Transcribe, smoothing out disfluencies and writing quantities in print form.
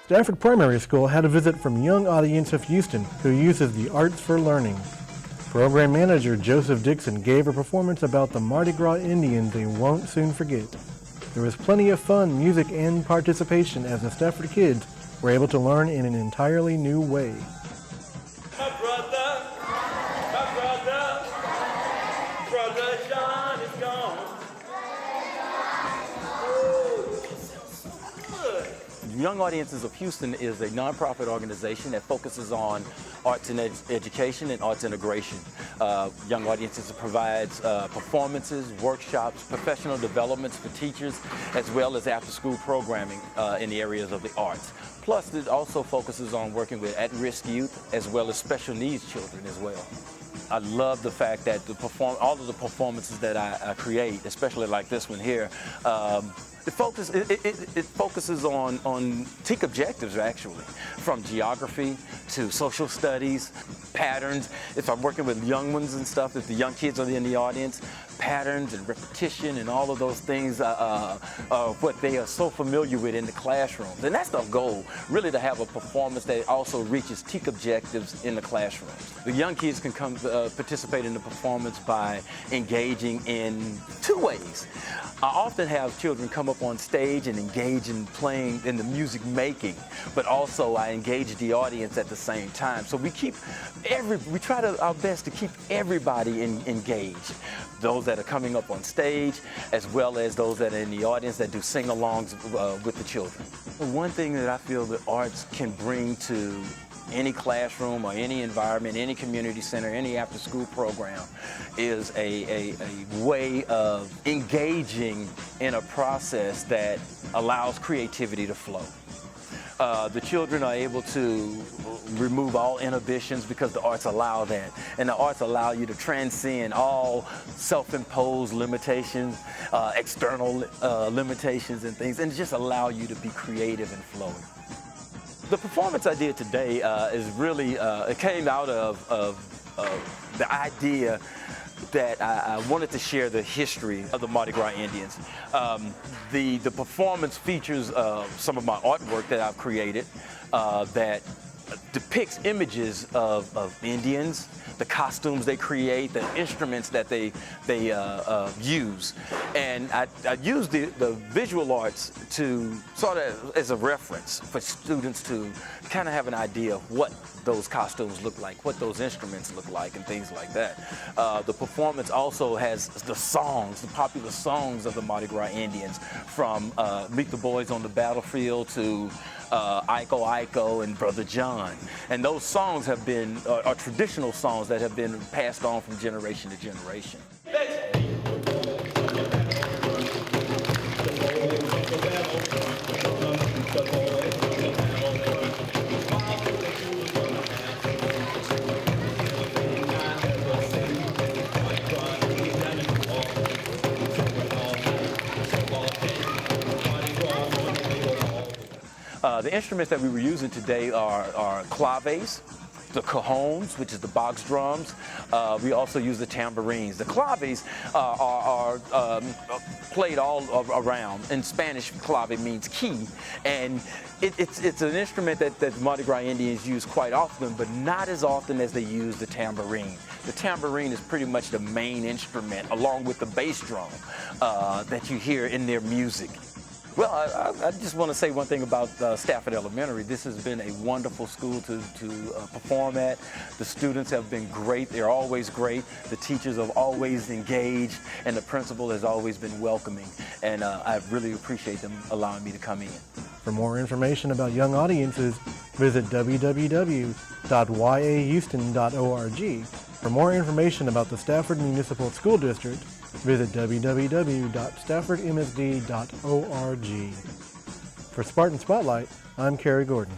Stafford Primary School had a visit from Young Audience of Houston, who uses the arts for learning. Program manager Joseph Dixon gave a performance about the Mardi Gras Indians they won't soon forget. There was plenty of fun, music, and participation as the Stafford kids were able to learn in an entirely new way. Brother John is gone. Young Audiences of Houston is a nonprofit organization that focuses on arts and education and arts integration. Young Audiences provides performances, workshops, professional developments for teachers, as well as after-school programming in the areas of the arts. Plus, it also focuses on working with at-risk youth as well as special needs children as well. I love the fact that all of the performances that I create, especially like this one here, it focuses on TEAC objectives, actually, from geography to social studies, patterns. If I'm working with young ones and stuff, if the young kids are in the audience, patterns and repetition and all of those things are what they are so familiar with in the classrooms. And that's the goal, really, to have a performance that also reaches TEAC objectives in the classrooms. The young kids can come participate in the performance by engaging in two ways. I often have children come up on stage and engage in playing in the music making, but also I engage the audience at the same time. So we try our best to keep everybody engaged. Those that are coming up on stage, as well as those that are in the audience that do sing-alongs with the children. One thing that I feel that arts can bring to any classroom or any environment, any community center, any after-school program is a way of engaging in a process that allows creativity to flow. The children are able to remove all inhibitions because the arts allow that. And the arts allow you to transcend all self-imposed limitations, external limitations and things, and just allow you to be creative and flowing. The performance I did today is really, it came out of the idea that I wanted to share the history of the Mardi Gras Indians. The performance features some of my artwork that I've created that depicts images of Indians, the costumes they create, the instruments that they use. And I use the visual arts to sort of as a reference for students to kind of have an idea of what those costumes look like, what those instruments look like, and things like that. The performance also has the songs, the popular songs of the Mardi Gras Indians, from Meet the Boys on the Battlefield to Iko Iko and Brother John. And those songs are traditional songs that have been passed on from generation to generation. The instruments that we were using today are claves, the cajones, which is the box drums. We also use the tambourines. The claves are played all around. In Spanish, clave means key, and it's an instrument that Mardi Gras Indians use quite often, but not as often as they use the tambourine. The tambourine is pretty much the main instrument, along with the bass drum that you hear in their music. Well, I just want to say one thing about Stafford Elementary. This has been a wonderful school to perform at. The students have been great. They're always great. The teachers have always engaged, and the principal has always been welcoming. And I really appreciate them allowing me to come in. For more information about Young Audiences, visit www.yahouston.org. For more information about the Stafford Municipal School District, visit www.staffordmsd.org. For Spartan Spotlight, I'm Cary Gordon.